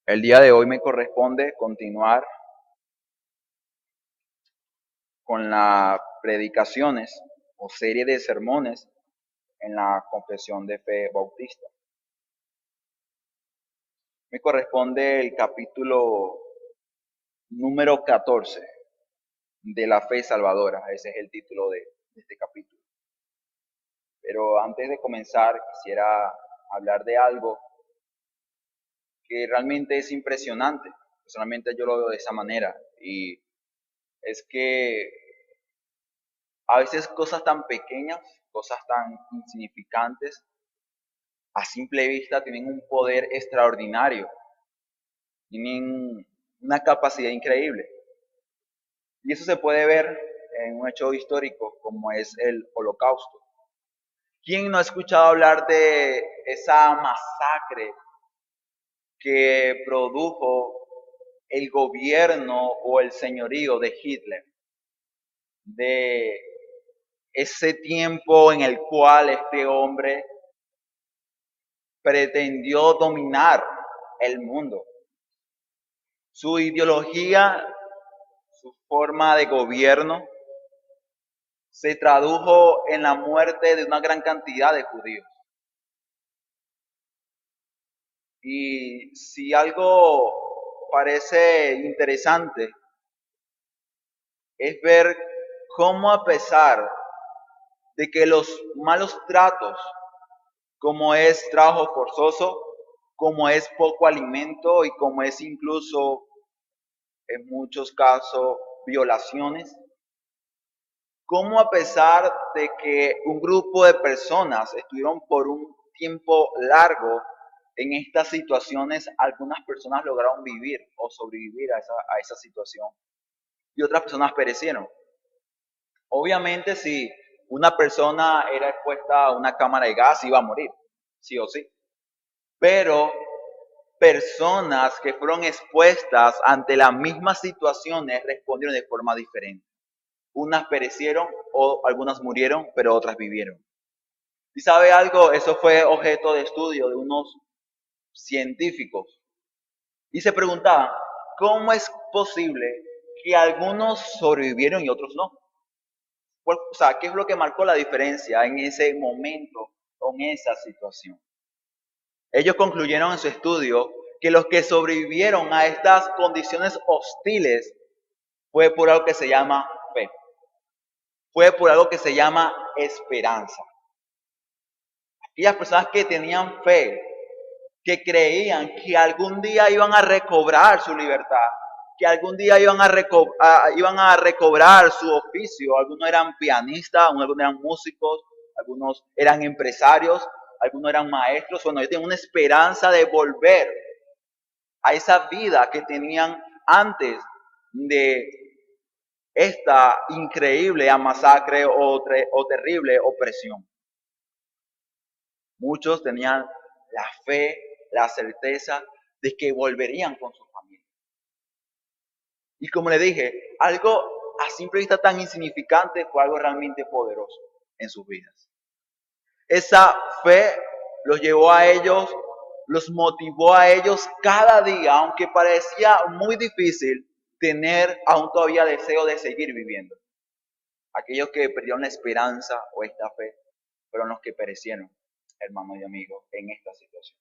El día de hoy me corresponde continuar con las predicaciones o serie de sermones en la Confesión de Fe Bautista. Me corresponde el capítulo número 14 de la Fe Salvadora. Ese es el título de este capítulo. Pero antes de comenzar, quisiera hablar de algo que realmente es impresionante. Personalmente yo lo veo de esa manera. Y es que a veces cosas tan pequeñas, cosas tan insignificantes, a simple vista tienen un poder extraordinario, tienen una capacidad increíble. Y eso se puede ver en un hecho histórico como es el Holocausto. ¿Quién no ha escuchado hablar de esa masacre que produjo el gobierno o el señorío de Hitler? De ese tiempo en el cual este hombre pretendió dominar el mundo. Su ideología, su forma de gobierno, se tradujo en la muerte de una gran cantidad de judíos. Y si algo parece interesante, es ver cómo a pesar de que los malos tratos, como es trabajo forzoso, como es poco alimento y como es incluso en muchos casos violaciones, cómo a pesar de que un grupo de personas estuvieron por un tiempo largo en estas situaciones, algunas personas lograron vivir o sobrevivir a esa situación y otras personas perecieron. Obviamente si una persona era expuesta a una cámara de gas iba a morir, sí o sí, pero personas que fueron expuestas ante las mismas situaciones respondieron de forma diferente. Unas perecieron o algunas murieron, pero otras vivieron. ¿Y sabe algo? Eso fue objeto de estudio de unos científicos. Y se preguntaban, ¿cómo es posible que algunos sobrevivieron y otros no? O sea, ¿qué es lo que marcó la diferencia en ese momento, con esa situación? Ellos concluyeron en su estudio que los que sobrevivieron a estas condiciones hostiles fue por algo que se llama fe. Fue por algo que se llama esperanza. Aquellas personas que tenían fe, que creían que algún día iban a recobrar su libertad, que algún día iban a recobrar su oficio. Algunos eran pianistas, algunos eran músicos, algunos eran empresarios, algunos eran maestros. Bueno, ellos tenían una esperanza de volver a esa vida que tenían antes de esta increíble masacre o terrible opresión. Muchos tenían la fe, la certeza de que volverían con su familia. Y como le dije, algo a simple vista tan insignificante fue algo realmente poderoso en sus vidas. Esa fe los llevó a ellos, los motivó a ellos cada día, aunque parecía muy difícil, tener aún todavía deseo de seguir viviendo. Aquellos que perdieron la esperanza o esta fe fueron los que perecieron, hermanos y amigos, en esta situación.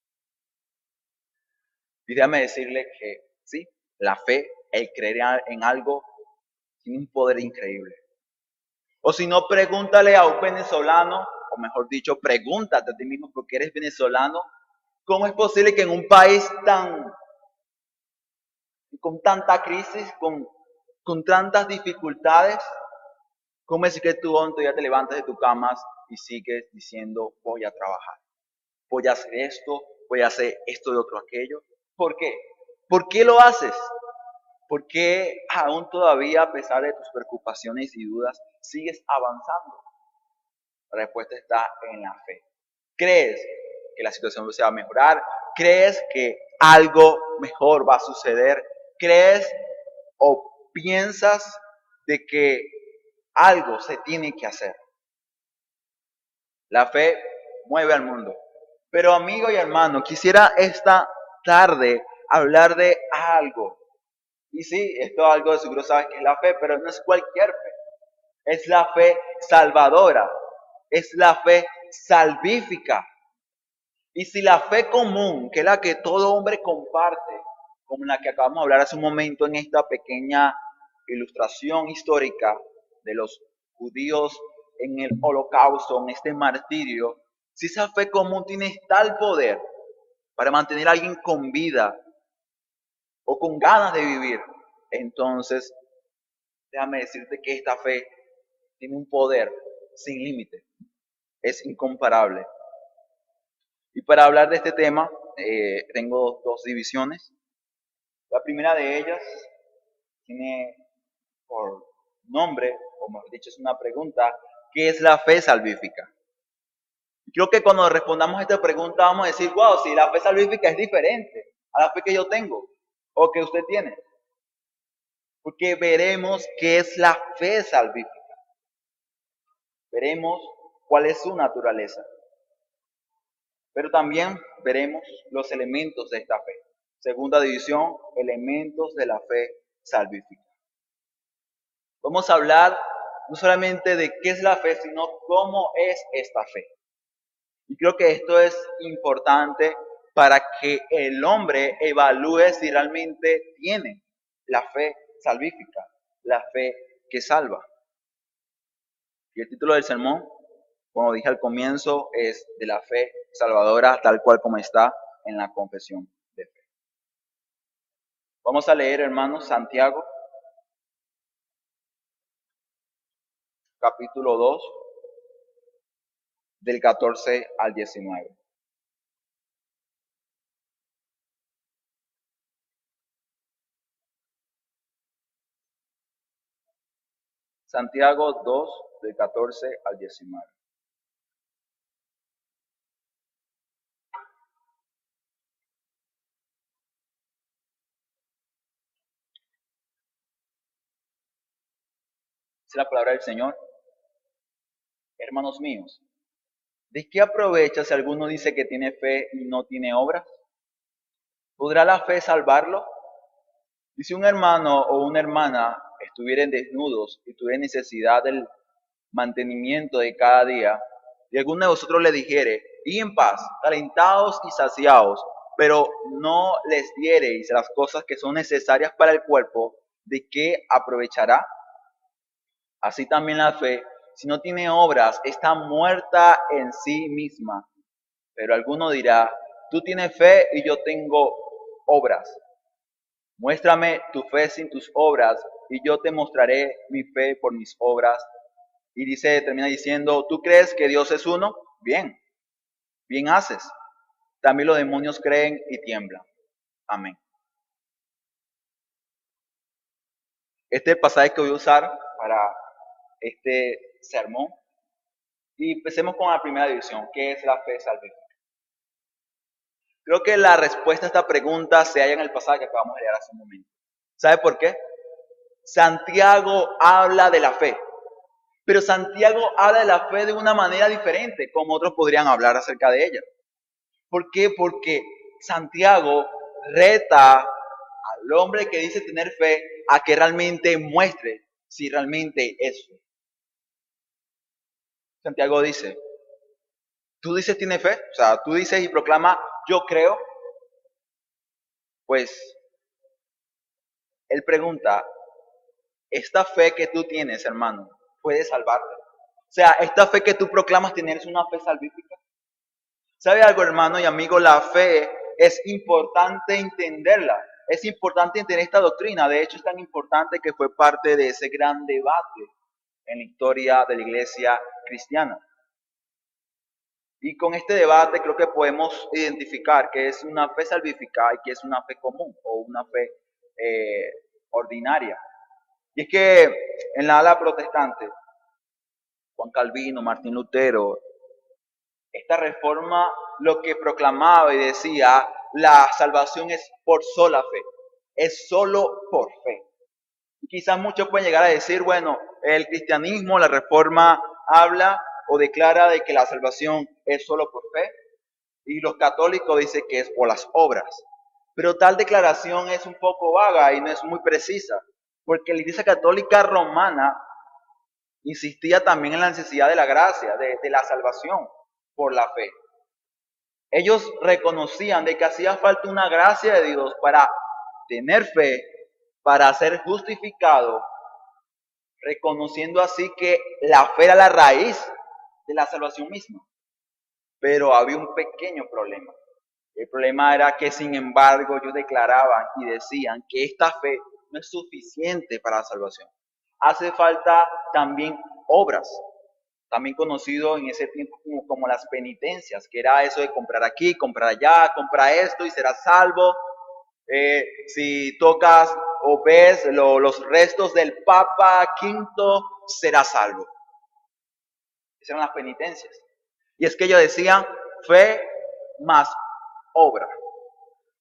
Y déjame decirle que sí, la fe, el creer en algo, tiene un poder increíble. O si no, pregúntale a un venezolano, o mejor dicho, pregúntate a ti mismo porque eres venezolano, ¿cómo es posible que en un país con tanta crisis, con tantas dificultades, cómo es que tú ya te levantas de tu cama y sigues diciendo, voy a trabajar, voy a hacer esto, de otro, aquello? ¿Por qué? ¿Por qué lo haces? ¿Por qué aún todavía, a pesar de tus preocupaciones y dudas, sigues avanzando? La respuesta está en la fe. ¿Crees que la situación se va a mejorar? ¿Crees que algo mejor va a suceder? ¿Crees o piensas de que algo se tiene que hacer? La fe mueve al mundo. Pero amigo y hermano, quisiera esta tarde hablar de algo. Y sí, esto algo de seguro sabes que es la fe, pero no es cualquier fe. Es la fe salvadora. Es la fe salvífica. Y si la fe común, que es la que todo hombre comparte, como la que acabamos de hablar hace un momento en esta pequeña ilustración histórica de los judíos en el holocausto, en este martirio, si esa fe común tiene tal poder para mantener a alguien con vida o con ganas de vivir, entonces déjame decirte que esta fe tiene un poder sin límite, es incomparable. Y para hablar de este tema, tengo dos divisiones. La primera de ellas tiene por nombre, o mejor dicho, es una pregunta: ¿qué es la fe salvífica? Creo que cuando respondamos a esta pregunta vamos a decir, wow, si la fe salvífica es diferente a la fe que yo tengo o que usted tiene. Porque veremos qué es la fe salvífica. Veremos cuál es su naturaleza. Pero también veremos los elementos de esta fe. Segunda división, elementos de la fe salvífica. Vamos a hablar no solamente de qué es la fe, sino cómo es esta fe. Y creo que esto es importante para que el hombre evalúe si realmente tiene la fe salvífica, la fe que salva. Y el título del sermón, como dije al comienzo, es de la fe salvadora, tal cual como está en la confesión de fe. Vamos a leer, hermanos, Santiago, capítulo 2, del 14 al 19. Santiago 2, del 14 al 19. Es la palabra del Señor. Hermanos míos, ¿de qué aprovecha si alguno dice que tiene fe y no tiene obras? ¿Podrá la fe salvarlo? Y si un hermano o una hermana estuvieran desnudos y tuvieran necesidad del mantenimiento de cada día, y alguno de vosotros le dijere, y en paz, calentados y saciados, pero no les diereis las cosas que son necesarias para el cuerpo, ¿de qué aprovechará? Así también la fe, si no tiene obras, está muerta en sí misma. Pero alguno dirá, tú tienes fe y yo tengo obras. Muéstrame tu fe sin tus obras y yo te mostraré mi fe por mis obras. Y termina diciendo, ¿tú crees que Dios es uno? Bien, bien haces. También los demonios creen y tiemblan. Amén. Este es el pasaje que voy a usar para este sermón. Y empecemos con la primera división, ¿qué es la fe salvífica? Creo que la respuesta a esta pregunta se halla en el pasaje que acabamos de leer hace un momento. ¿Sabe por qué? Santiago habla de la fe, pero Santiago habla de la fe de una manera diferente, como otros podrían hablar acerca de ella. ¿Por qué? Porque Santiago reta al hombre que dice tener fe a que realmente muestre si realmente es fe. Santiago dice, tú dices tiene fe, o sea, tú dices y proclama yo creo, pues él pregunta, ¿esta fe que tú tienes, hermano, puede salvarte? O sea, ¿esta fe que tú proclamas tener es una fe salvífica? ¿Sabe algo, hermano y amigo? La fe es importante entenderla. Es importante entender esta doctrina. De hecho, es tan importante que fue parte de ese gran debate en la historia de la iglesia cristiana. Y con este debate creo que podemos identificar qué es una fe salvífica y qué es una fe común o una fe ordinaria. Y es que en la ala protestante, Juan Calvino, Martín Lutero, esta reforma lo que proclamaba y decía, la salvación es por sola fe, es solo por fe. Y quizás muchos pueden llegar a decir, bueno, el cristianismo, la reforma habla o declara de que la salvación es solo por fe, y los católicos dicen que es por las obras. Pero tal declaración es un poco vaga y no es muy precisa, porque la Iglesia Católica Romana insistía también en la necesidad de la gracia, de la salvación por la fe. Ellos reconocían de que hacía falta una gracia de Dios para tener fe, para ser justificado, reconociendo así que la fe era la raíz de la salvación misma. Pero había un pequeño problema. El problema era que, sin embargo, ellos declaraban y decían que esta fe no es suficiente para la salvación. Hace falta también obras, también conocido en ese tiempo como las penitencias, que era eso de comprar aquí, comprar allá, compra esto y serás salvo. Si tocas o ves los restos del Papa Quinto, serás salvo. Esas eran las penitencias. Y es que ellos decían fe más obra.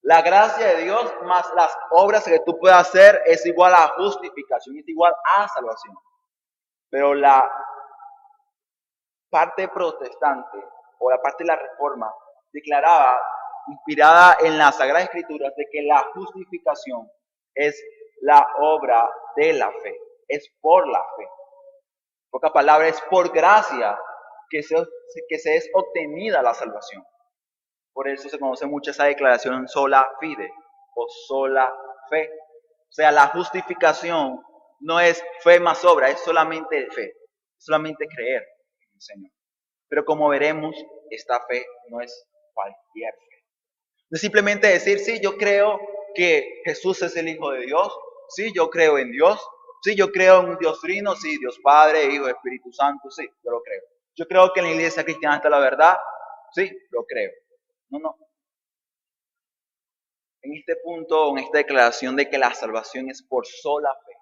La gracia de Dios más las obras que tú puedas hacer es igual a justificación, es igual a salvación. Pero la parte protestante o la parte de la reforma declaraba, inspirada en las Sagradas Escrituras, de que la justificación es la obra de la fe, es por la fe. En pocas palabras, es por gracia que se es obtenida la salvación. Por eso se conoce mucho esa declaración sola fide o sola fe. O sea, la justificación no es fe más obra, es solamente fe, solamente creer en el Señor. Pero como veremos, esta fe no es cualquier fe. No es simplemente decir, sí, yo creo que Jesús es el Hijo de Dios, sí, yo creo en Dios, sí, yo creo en un Dios trino, sí, Dios Padre, Hijo, Espíritu Santo, sí, yo lo creo. Yo creo que en la iglesia cristiana está la verdad, sí, lo creo. No. En este punto, en esta declaración de que la salvación es por sola fe,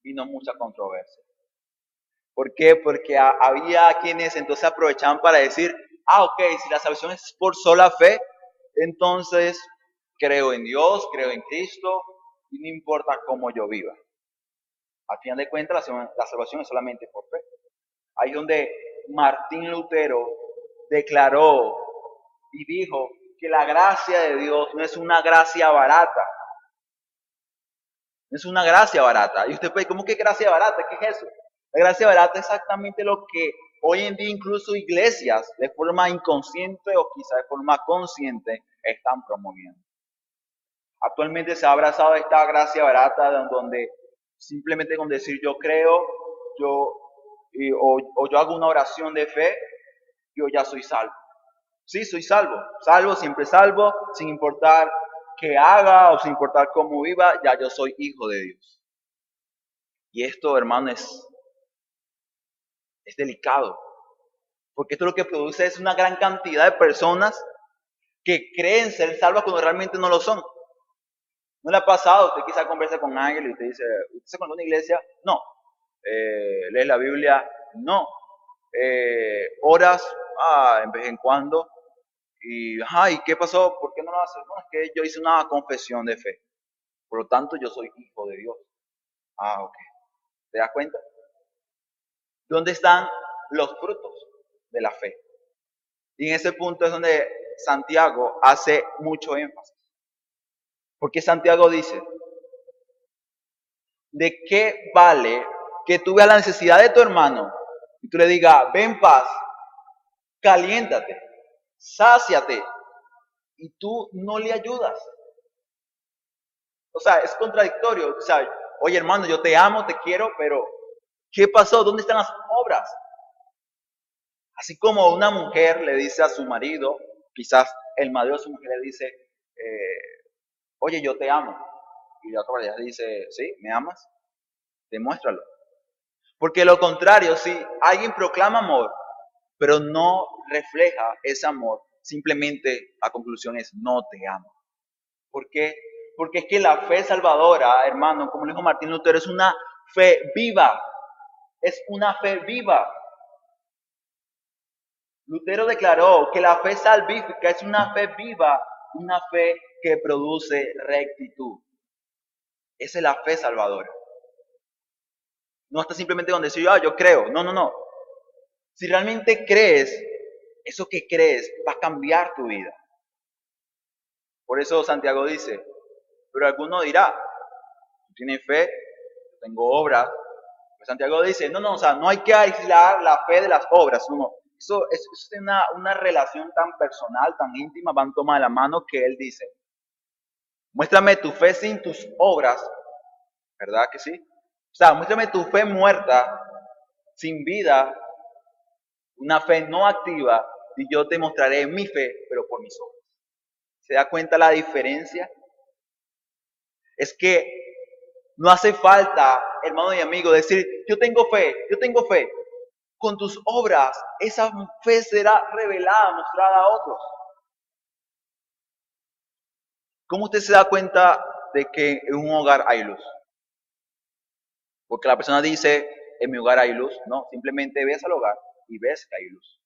vino mucha controversia. ¿Por qué? Porque había quienes entonces aprovechaban para decir, ok, si la salvación es por sola fe, entonces creo en Dios, creo en Cristo, y no importa cómo yo viva. Al final de cuentas, la salvación es solamente por fe. Ahí es donde Martín Lutero declaró y dijo que la gracia de Dios no es una gracia barata. No es una gracia barata. Y usted puede, ¿cómo que gracia barata? ¿Qué es eso? La gracia barata es exactamente lo que hoy en día incluso iglesias de forma inconsciente o quizá de forma consciente están promoviendo. Actualmente se ha abrazado esta gracia barata donde simplemente con decir yo creo, o yo hago una oración de fe, yo ya soy salvo. Sí, soy salvo, siempre salvo, sin importar qué haga o sin importar cómo viva, ya yo soy hijo de Dios. Y esto, hermano, es delicado, porque esto lo que produce es una gran cantidad de personas que creen ser salvas cuando realmente no lo son. ¿No le ha pasado? Usted quizá conversa con alguien y usted dice, ¿usted se conoce una iglesia? No. ¿Lee la Biblia? No. ¿Oras? En vez en cuando. ¿Y qué pasó? ¿Por qué no lo haces? No, es que yo hice una confesión de fe. Por lo tanto, yo soy hijo de Dios. Ok. ¿Te das cuenta? ¿Dónde están los frutos de la fe? Y en ese punto es donde Santiago hace mucho énfasis. Porque Santiago dice, ¿de qué vale que tú veas la necesidad de tu hermano y tú le digas, ven paz, caliéntate, sáciate, y tú no le ayudas? O sea, es contradictorio. O sea, oye hermano, yo te amo, te quiero, pero ¿qué pasó? ¿Dónde están las obras? Así como una mujer le dice a su marido, quizás el marido de su mujer le dice, oye, yo te amo. Y la otra le dice, ¿sí? ¿Me amas? Demuéstralo. Porque lo contrario, si alguien proclama amor, pero no refleja ese amor, simplemente la conclusión es no te amo. ¿Por qué? Porque es que la fe salvadora, hermano, como dijo Martín Lutero, es una fe viva. Es una fe viva. Lutero declaró que la fe salvífica es una fe viva, una fe que produce rectitud. Esa es la fe salvadora. No está simplemente con decir, yo creo. No. Si realmente crees, eso que crees va a cambiar tu vida. Por eso Santiago dice, pero alguno dirá, tú tienes fe, yo tengo obras. Pues Santiago dice, no, o sea, no hay que aislar la fe de las obras, no. Eso es una relación tan personal, tan íntima, van tomar de la mano que él dice, muéstrame tu fe sin tus obras, ¿verdad que sí? O sea, muéstrame tu fe muerta, sin vida, una fe no activa, y yo te mostraré mi fe, pero por mis obras. ¿Se da cuenta la diferencia? Es que no hace falta, hermano y amigo, decir, yo tengo fe, yo tengo fe. Con tus obras, esa fe será revelada, mostrada a otros. ¿Cómo usted se da cuenta de que en un hogar hay luz? Porque la persona dice, en mi hogar hay luz. No, simplemente ves al hogar y ves que hay luz.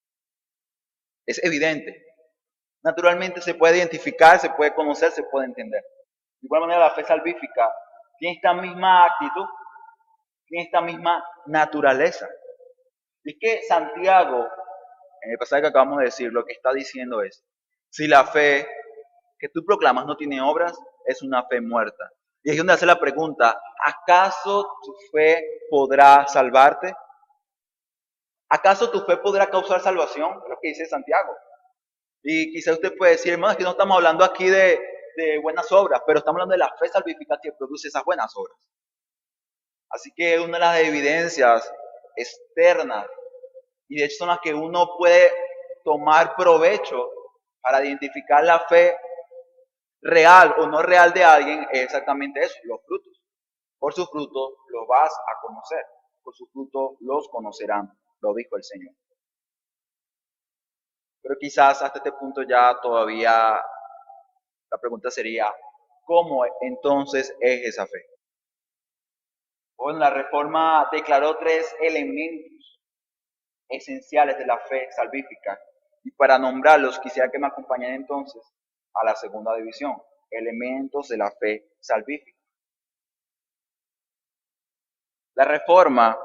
Es evidente. Naturalmente se puede identificar, se puede conocer, se puede entender. De igual manera la fe salvífica tiene esta misma actitud, tiene esta misma naturaleza. Y es que Santiago, en el pasaje que acabamos de decir, lo que está diciendo es, si la fe que tú proclamas no tiene obras, es una fe muerta. Y es donde hace la pregunta, ¿acaso tu fe podrá salvarte? ¿Acaso tu fe podrá causar salvación? Es lo que dice Santiago. Y quizá usted puede decir, hermano, es que no estamos hablando aquí de buenas obras, pero estamos hablando de la fe salvífica que produce esas buenas obras. Así que una de las evidencias externas, y de hecho son las que uno puede tomar provecho para identificar la fe real o no real de alguien, es exactamente eso, los frutos. Por sus frutos los vas a conocer, por sus frutos los conocerán, lo dijo el Señor. Pero quizás hasta este punto ya todavía la pregunta sería, ¿cómo entonces es esa fe? Bueno, la Reforma declaró 3 elementos esenciales de la fe salvífica. Y para nombrarlos, quisiera que me acompañen entonces a la segunda división, elementos de la fe salvífica. La Reforma,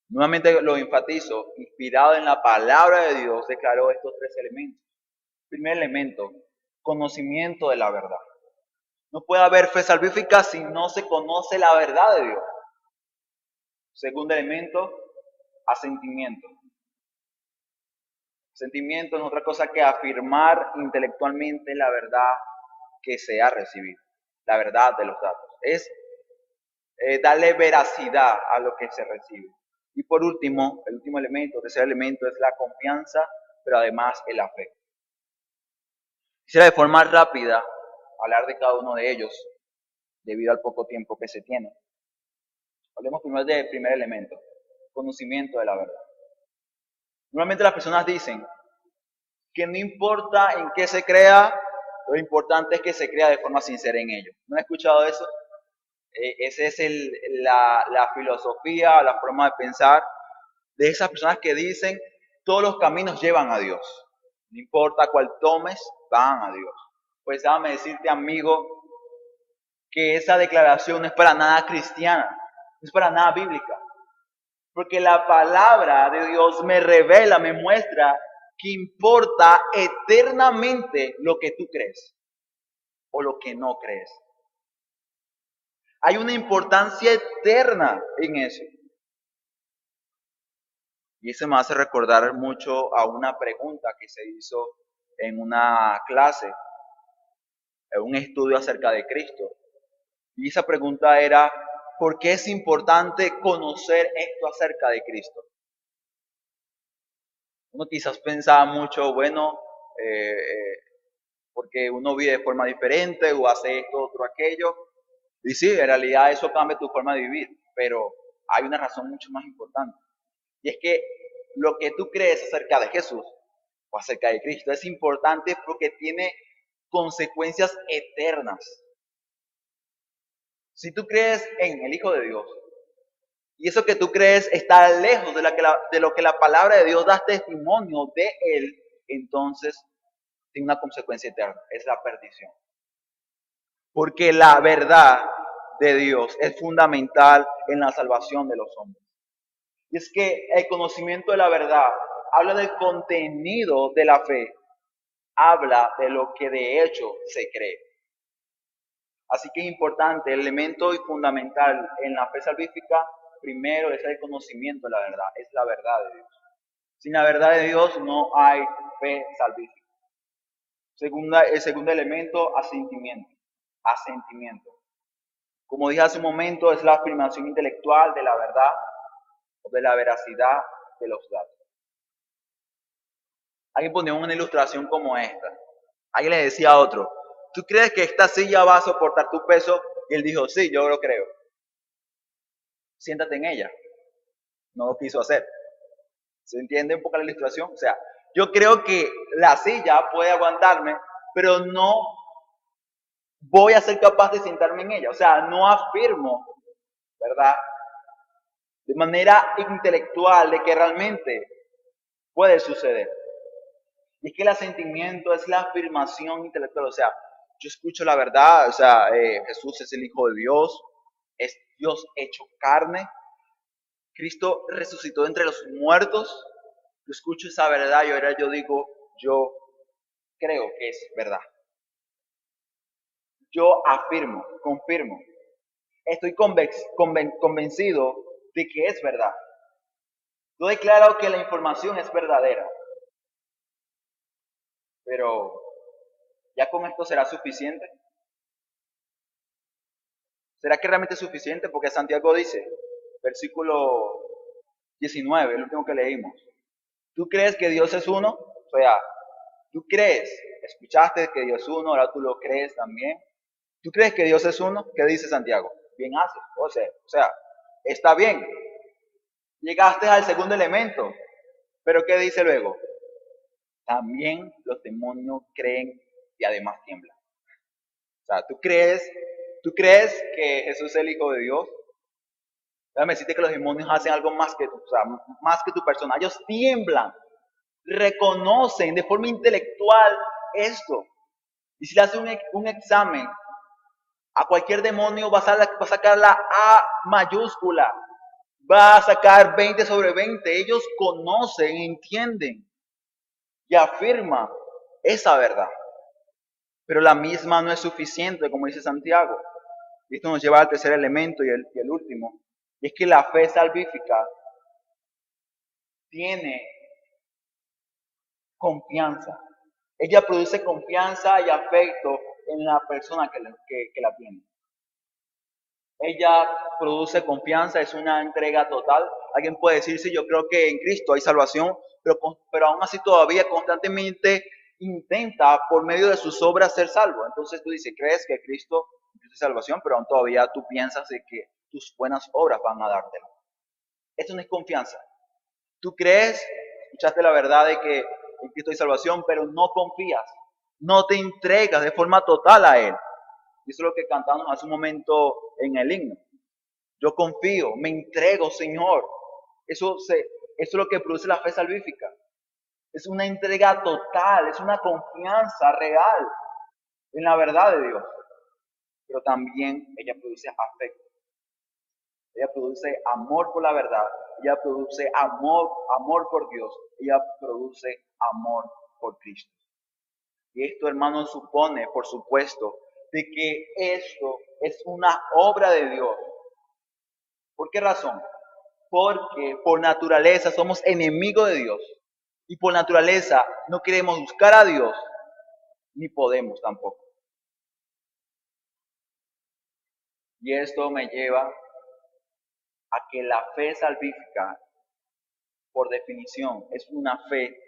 nuevamente lo enfatizo, inspirado en la palabra de Dios, declaró estos 3 elementos. Primer elemento, conocimiento de la verdad. No puede haber fe salvífica si no se conoce la verdad de Dios. Segundo elemento, asentimiento. Sentimiento no es otra cosa que afirmar intelectualmente la verdad que se ha recibido, la verdad de los datos. Es darle veracidad a lo que se recibe. Y por último, el último elemento, el tercer elemento es la confianza, pero además es la fe. Quisiera de forma rápida hablar de cada uno de ellos, debido al poco tiempo que se tiene. Hablemos primero del primer elemento, conocimiento de la verdad. Normalmente las personas dicen que no importa en qué se crea, lo importante es que se crea de forma sincera en ello. ¿No he escuchado eso? Esa es la filosofía, la forma de pensar de esas personas que dicen todos los caminos llevan a Dios. No importa cuál tomes, van a Dios. Pues déjame decirte, amigo, que esa declaración no es para nada cristiana, no es para nada bíblica. Porque la palabra de Dios me revela, me muestra que importa eternamente lo que tú crees o lo que no crees. Hay una importancia eterna en eso. Y eso me hace recordar mucho a una pregunta que se hizo en una clase, en un estudio acerca de Cristo. Y esa pregunta era, ¿por qué es importante conocer esto acerca de Cristo? Uno quizás pensaba mucho, bueno, porque uno vive de forma diferente o hace esto, otro, aquello. Y sí, en realidad eso cambia tu forma de vivir, pero hay una razón mucho más importante. Y es que lo que tú crees acerca de Jesús o acerca de Cristo es importante porque tiene consecuencias eternas. Si tú crees en el Hijo de Dios y eso que tú crees está lejos de lo que la palabra de Dios da testimonio de Él, entonces tiene una consecuencia eterna, es la perdición. Porque la verdad de Dios es fundamental en la salvación de los hombres. Y es que el conocimiento de la verdad habla del contenido de la fe habla de lo que de hecho se cree. Así que es importante, el elemento y fundamental en la fe salvífica, primero es el conocimiento de la verdad, es la verdad de Dios. Sin la verdad de Dios no hay fe salvífica. El segundo elemento, asentimiento. Asentimiento. Como dije hace un momento, es la afirmación intelectual de la verdad o de la veracidad de los datos. Alguien ponía una ilustración como esta. Alguien le decía a otro, ¿tú crees que esta silla va a soportar tu peso? Y él dijo, sí, yo lo creo. Siéntate en ella. No lo quiso hacer. ¿Se entiende un poco la ilustración? O sea, yo creo que la silla puede aguantarme, pero no voy a ser capaz de sentarme en ella. O sea, no afirmo, ¿verdad? De manera intelectual de que realmente puede suceder. Y es que el asentimiento es la afirmación intelectual. O sea, yo escucho la verdad, o sea, Jesús es el Hijo de Dios, es Dios hecho carne, Cristo resucitó entre los muertos. Yo escucho esa verdad y ahora yo digo, yo creo que es verdad. Yo afirmo, confirmo. Estoy convencido de que es verdad. Yo declaro que la información es verdadera. Pero, ¿ya con esto será suficiente? ¿Será que realmente es suficiente? Porque Santiago dice, versículo 19, el último que leímos. ¿Tú crees que Dios es uno? O sea, ¿tú crees? ¿Escuchaste que Dios es uno? Ahora tú lo crees también. ¿Tú crees que Dios es uno? ¿Qué dice Santiago? Bien haces. O sea, está bien. Llegaste al segundo elemento. Pero ¿qué dice luego? También los demonios creen y además tiemblan. O sea, ¿tú crees que Jesús es el Hijo de Dios? Déjame decirte que los demonios hacen algo más que tú, o sea, más que tu persona. Ellos tiemblan, reconocen de forma intelectual esto. Y si le haces un examen a cualquier demonio, va a sacar la A mayúscula, va a sacar 20 sobre 20. Ellos conocen, entienden y afirman esa verdad. Pero la misma no es suficiente, como dice Santiago. Y esto nos lleva al tercer elemento y el último. Y es que la fe salvífica tiene confianza. Ella produce confianza y afecto en la persona que la tiene. Ella produce confianza, es una entrega total. Alguien puede decir, sí, yo creo que en Cristo hay salvación, pero aún así todavía constantemente intenta por medio de sus obras ser salvo. Entonces tú dices, crees que Cristo es salvación, pero aún todavía tú piensas de que tus buenas obras van a dártelo. Eso no es confianza. Tú crees, escuchaste la verdad de que en Cristo hay salvación, pero no confías, no te entregas de forma total a Él. Y eso es lo que cantamos hace un momento en el himno. Yo confío, me entrego, Señor. Eso es lo que produce la fe salvífica. Es una entrega total, es una confianza real en la verdad de Dios. Pero también ella produce afecto. Ella produce amor por la verdad, ella produce amor por Dios, ella produce amor por Cristo. Y esto, hermanos, supone, por supuesto, de que esto es una obra de Dios. ¿Por qué razón? Porque por naturaleza somos enemigos de Dios. Y por naturaleza no queremos buscar a Dios, ni podemos tampoco. Y esto me lleva a que la fe salvífica, por definición, es una fe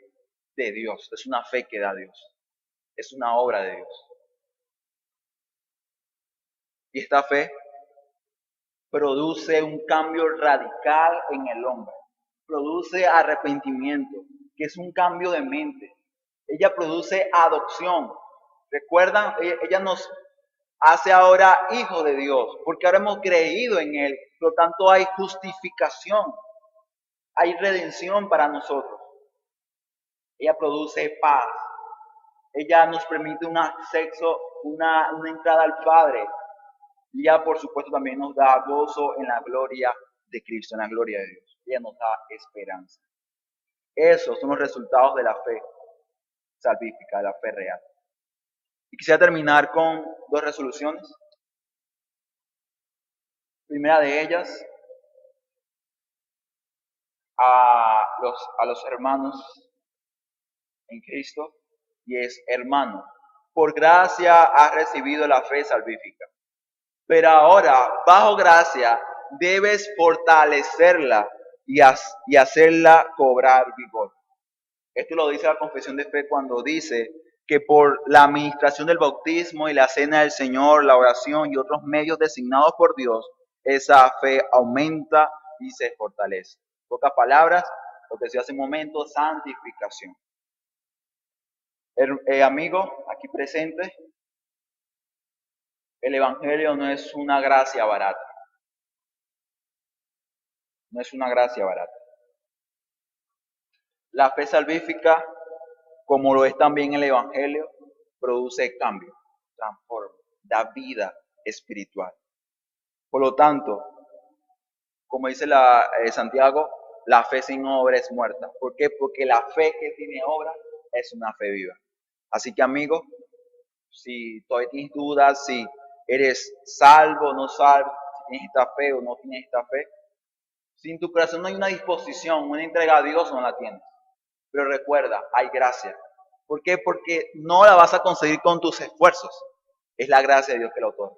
de Dios, es una fe que da Dios, es una obra de Dios. Y esta fe produce un cambio radical en el hombre, produce arrepentimiento, que es un cambio de mente. Ella produce adopción. ¿Recuerdan? Ella nos hace ahora hijos de Dios, porque ahora hemos creído en Él, por lo tanto hay justificación, hay redención para nosotros. Ella produce paz, ella nos permite un acceso, una entrada al Padre. Y ella, por supuesto, también nos da gozo en la gloria de Cristo, en la gloria de Dios. Ella nos da esperanza. Esos son los resultados de la fe. salvífica, de la fe real. Y quisiera terminar con 2 resoluciones. Primera de ellas, a los hermanos en Cristo, y es: hermano, por gracia has recibido la fe salvífica, pero ahora, bajo gracia, debes fortalecerla y hacerla cobrar vigor. Esto lo dice la confesión de fe cuando dice que por la administración del bautismo y la cena del Señor, la oración y otros medios designados por Dios, esa fe aumenta y se fortalece. En pocas palabras, lo que se hace en momento, santificación. Amigo, aquí presente, el Evangelio no es una gracia barata. No es una gracia barata. La fe salvífica, como lo es también el Evangelio, produce cambio, transforma, da vida espiritual. Por lo tanto, como dice Santiago, la fe sin obra es muerta. ¿Por qué? Porque la fe que tiene obra es una fe viva. Así que, amigo, si todavía tienes dudas, si eres salvo o no salvo, si tienes esta fe o no tienes esta fe, si en tu corazón no hay una disposición, una entrega a Dios, no la tienes. Pero recuerda, hay gracia. ¿Por qué? Porque no la vas a conseguir con tus esfuerzos. Es la gracia de Dios que la otorga.